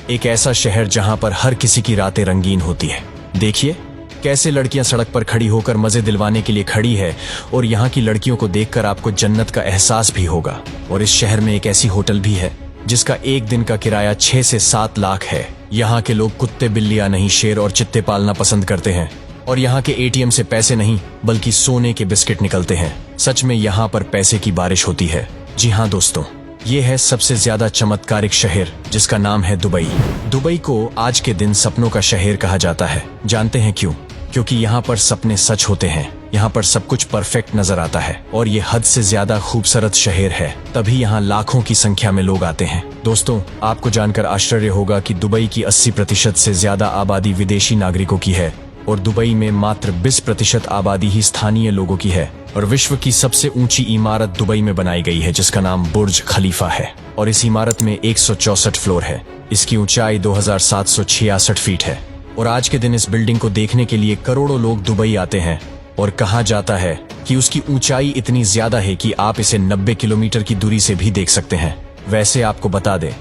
एक ऐसा शहर जहां पर हर किसी की रातें रंगीन होती है। देखिए कैसे लड़कियां सड़क पर खड़ी होकर मजे दिलवाने के लिए खड़ी है, और यहाँ की लड़कियों को देखकर आपको जन्नत का एहसास भी होगा। और इस शहर में एक ऐसी होटल भी है जिसका एक दिन का किराया 6 से 7 लाख है। यहाँ के लोग कुत्ते बिल्लियां नहीं, शेर और चित्ते पालना पसंद करते हैं। और यहाँ के एटीएम से पैसे नहीं बल्कि सोने के बिस्किट निकलते हैं। सच में यहाँ पर पैसे की बारिश होती है। जी हाँ दोस्तों, ये है सबसे ज्यादा चमत्कारिक शहर जिसका नाम है दुबई। दुबई को आज के दिन सपनों का शहर कहा जाता है। जानते हैं क्यों? क्योंकि यहाँ पर सपने सच होते हैं। यहाँ पर सब कुछ परफेक्ट नजर आता है और ये हद से ज्यादा खूबसूरत शहर है, तभी यहाँ लाखों की संख्या में लोग आते हैं। दोस्तों, आपको जानकर आश्चर्य होगा कि दुबई की 80% से ज्यादा आबादी विदेशी नागरिकों की है और दुबई में मात्र 20% आबादी ही स्थानीय लोगों की है। और विश्व की सबसे ऊंची इमारत दुबई में बनाई गई है जिसका नाम बुर्ज खलीफा है और इस इमारत में 164 फ्लोर है। इसकी ऊंचाई 2766 फीट है और आज के दिन इस बिल्डिंग को देखने के लिए करोड़ों लोग दुबई आते हैं। और कहा जाता है कि उसकी ऊंचाई इतनी ज्यादा है कि आप इसे 90 किलोमीटर की दूरी से भी देख सकते हैं। वैसे आपको बता दें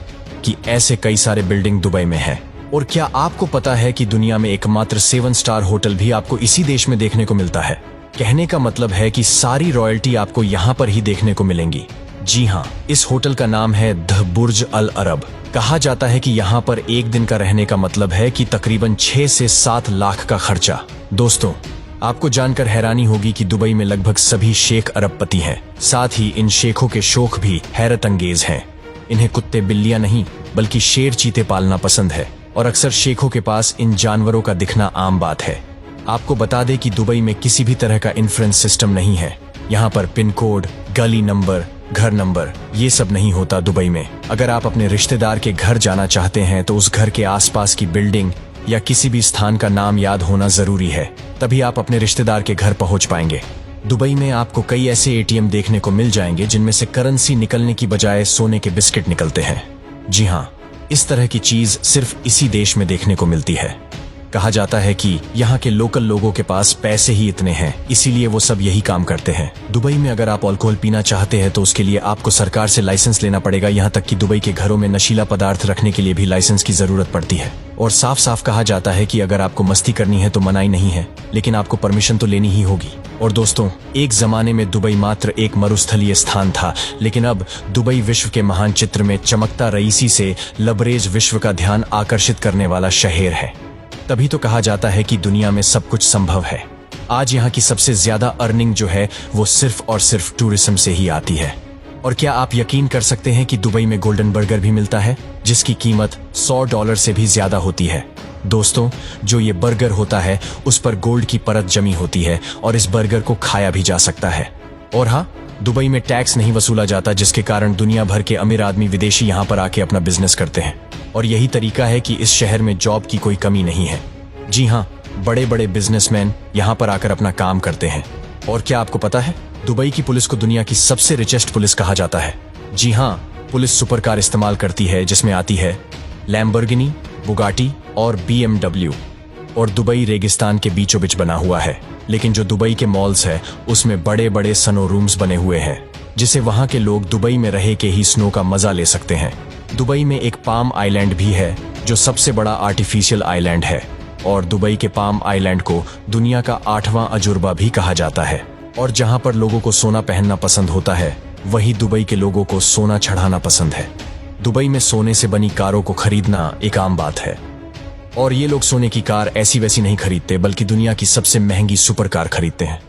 कि ऐसे कई सारे बिल्डिंग दुबई में हैं। और क्या आपको पता है कि दुनिया में एकमात्र 7 स्टार होटल भी आपको इसी देश में देखने को मिलता है? कहने का मतलब है कि सारी रॉयल्टी आपको यहाँ पर ही देखने को मिलेंगी। जी हाँ, इस होटल का नाम है द बुर्ज अल अरब। कहा जाता है कि यहाँ पर एक दिन का रहने का मतलब है कि तकरीबन 6 से 7 लाख का खर्चा। दोस्तों, आपको जानकर हैरानी होगी कि दुबई में लगभग सभी शेख अरबपति हैं। साथ ही इन शेखों के शौक भी हैरत अंगेज हैं। इन्हें कुत्ते बिल्लियां नहीं बल्कि शेर चीते पालना पसंद है और अक्सर शेखों के पास इन जानवरों का दिखना आम बात है। आपको बता दें कि दुबई में किसी भी तरह का इंफ्रेंस सिस्टम नहीं है। यहाँ पर पिन कोड, गली नंबर, घर नंबर ये सब नहीं होता दुबई में। अगर आप अपने रिश्तेदार के घर जाना चाहते हैं तो उस घर के आसपास की बिल्डिंग या किसी भी स्थान का नाम याद होना जरूरी है, तभी आप अपने रिश्तेदार के घर पहुंच पाएंगे। दुबई में आपको कई ऐसे एटीएम देखने को मिल जाएंगे जिनमें से करेंसी निकलने की बजाय सोने के बिस्किट निकलते हैं। जी हाँ, इस तरह की चीज सिर्फ इसी देश में देखने को मिलती है। कहा जाता है कि यहाँ के लोकल लोगों के पास पैसे ही इतने हैं, इसीलिए वो सब यही काम करते हैं। दुबई में अगर आप अल्कोहल पीना चाहते हैं तो उसके लिए आपको सरकार से लाइसेंस लेना पड़ेगा। यहाँ तक कि दुबई के घरों में नशीला पदार्थ रखने के लिए भी लाइसेंस की जरूरत पड़ती है। और साफ साफ कहा जाता है कि अगर आपको मस्ती करनी है तो मनाही नहीं है, लेकिन आपको परमिशन तो लेनी ही होगी। और दोस्तों, एक जमाने में दुबई मात्र एक मरुस्थलीय स्थान था, लेकिन अब दुबई विश्व के मानचित्र में चमकता रईसी से लबरेज विश्व का ध्यान आकर्षित करने वाला शहर है। तभी तो कहा जाता है कि दुनिया में सब कुछ संभव है। आज यहाँ की सबसे ज्यादा अर्निंग जो है वो सिर्फ और सिर्फ टूरिज्म से ही आती है। और क्या आप यकीन कर सकते हैं कि दुबई में गोल्डन बर्गर भी मिलता है जिसकी कीमत $100 से भी ज्यादा होती है। दोस्तों, जो ये बर्गर होता है उस पर गोल्ड की परत जमी होती है और इस बर्गर को खाया भी जा सकता है। और हाँ, दुबई में टैक्स नहीं वसूला जाता, जिसके कारण दुनिया भर के अमीर आदमी विदेशी यहाँ पर आके अपना बिजनेस करते हैं। और यही तरीका है कि इस शहर में जॉब की कोई कमी नहीं है। जी हाँ, बड़े बड़े बिजनेसमैन यहाँ पर आकर अपना काम करते हैं। और क्या आपको पता है, दुबई की पुलिस को दुनिया की सबसे रिचेस्ट पुलिस कहा जाता है। जी हाँ, पुलिस सुपर कार इस्तेमाल करती है जिसमें आती है लैम्बोर्गिनी, बुगाटी और BMW। और दुबई रेगिस्तान के बीचों बीच बना हुआ है, लेकिन जो दुबई के मॉल्स है उसमें बड़े बड़े स्नो रूम्स बने हुए हैं जिसे वहाँ के लोग दुबई में रह के ही स्नो का मजा ले सकते हैं। दुबई में एक पाम आइलैंड भी है जो सबसे बड़ा आर्टिफिशियल आइलैंड है और दुबई के पाम आइलैंड को दुनिया का 8वां अजूबा भी कहा जाता है। और जहाँ पर लोगों को सोना पहनना पसंद होता है, वही दुबई के लोगों को सोना चढ़ाना पसंद है। दुबई में सोने से बनी कारों को खरीदना एक आम बात है और ये लोग सोने की कार ऐसी वैसी नहीं खरीदते बल्कि दुनिया की सबसे महंगी सुपर कार खरीदते हैं।